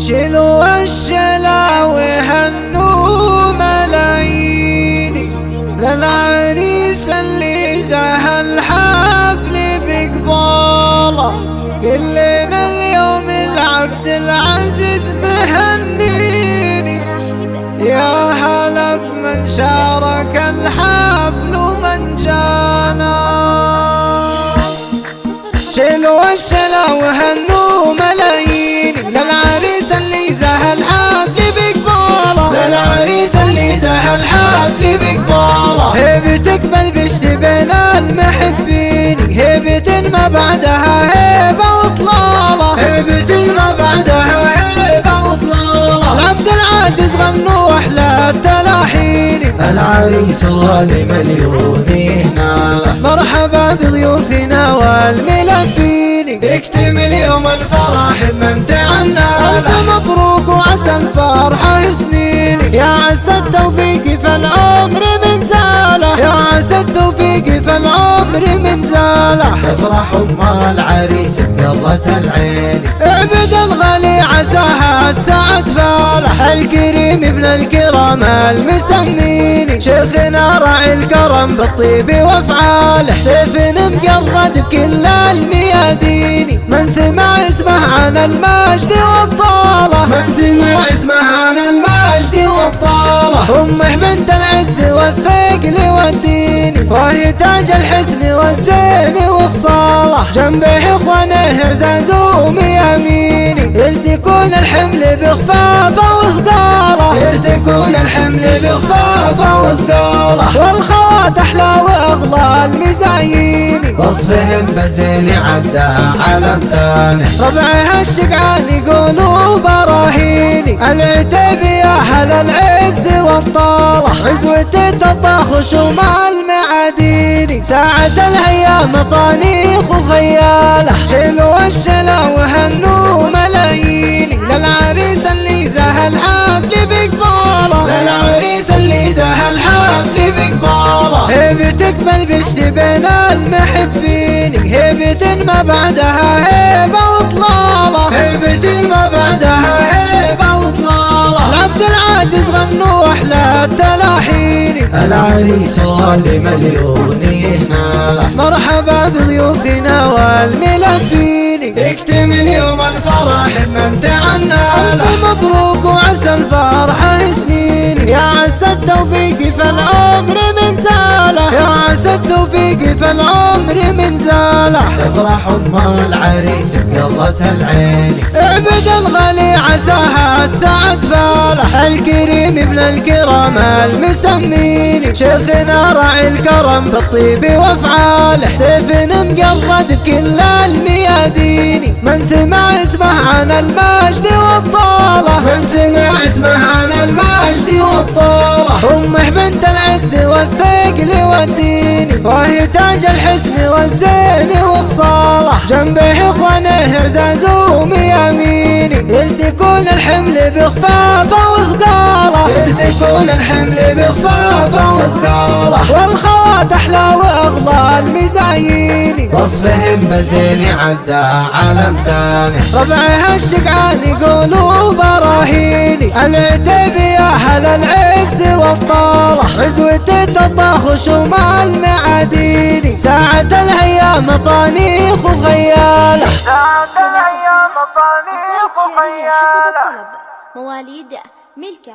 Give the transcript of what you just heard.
شيلوا الشلا وهنوا ملايين للعريس اللي زه الحفل بقباله. كلنا اليوم العبد العزيز مهنيني، يا هلا بمن شارك الحفل ومن جانا. شيلوا الشلا وهنوا ملايين للعريس اللي زه الحفل بقباله، للعريس اللي زه الحفل بقباله. هيبتك بلبشت بين المحبين، هيبة ما بعدها هيبة وطلالة، هيبة ما بعدها هيبة وطلالة. العبد العزيز غنوا أحلى التلاحين، العريس الغالي مليون هنا. مرحبا بضيوفنا والملبين، يكتمل يوم الفرح بمن تعنى. ألف مبروك وعسى الفرحة سنين، يا عسى التوفيق في العمر من زاله، يا عسى التوفيق في العمر من زاله. تفرح أم العريس بقضة العين، اعبد الغالي عساها السعد فالح. الكريم ابن الكرام المسمين، شيخنا راعي الكرم بالطيب وافعاله. سيف مقرد بكل الميادين، من سمع اسمه عن المجد والطاله، من سمع اسمه عن المجد والطاله. امه بنت العز والثقل والدين، وهي تاج الحسن والزين وخصاله. جنبه اخوانه عزاز وميامين، يرتكون الحمل بخفافه وثقاله، يرتكون الحمل بخفافه وثقاله. والخوات احلى واغلى المزايين، وصفهم بزين عدى علم ثاني. ربعها الشقعان يقولوا براهيني، العتيب يا اهل العز والطاله. عزوة الطباخ وشمال المعاديني، ساعة الايام طانيخ وخياله. شيلوا الشلا وهنوا ملايين للعريس اللي زه الحفل بقباله، للعريس اللي زه الحفل بقباله. هيبتك بلبشت بين المحبين، هيبة ما بعدها هيبة وطلالة، هيبة ما بعدها هيبة وطلالة. العبد العزيز غنوا أحلى التلاحين، العريس الغالي مليون هنا. مرحبا بضيوفنا والملبين، يكتمل يوم الفرح بمن تعنى. ألف مبروك وعسى الفرحة سنين، يا عسى التوفيق في العمر من زاله، يا عسى التوفيق في العمر من زاله. تفرح أم العريس بقضة العين، اعبد الغالي عساها السعد فالح. الكريم ابن الكرام المسمين، شيخنا راعي الكرم بالطيب وافعاله. سيف مقرد بكل الميادين، من سمع اسمه عن المجد والطاله، من سمع اسمه عن المجد والطاله. امه بنت العز والثقل والدين، وهي تاج الحسن والزين وخصاله. جنبه اخوانه عزاز وميامين، يرتكون الحمل بخفافه وثقاله، يرتكون الحمل بخفافه وثقاله. والخوات احلى واغلى المزايين، وصفهم بزين عدى علم ثاني. ربعها الشقعان يقولوا براهيني، العتيب يا اهل العز والطاله. عزوة الطباخ وشمال المعاديني، ساعة الايام طانيخ وخياله، ساعة الايام طانيخ وخياله. حسب الطلب. مواليد ملكة.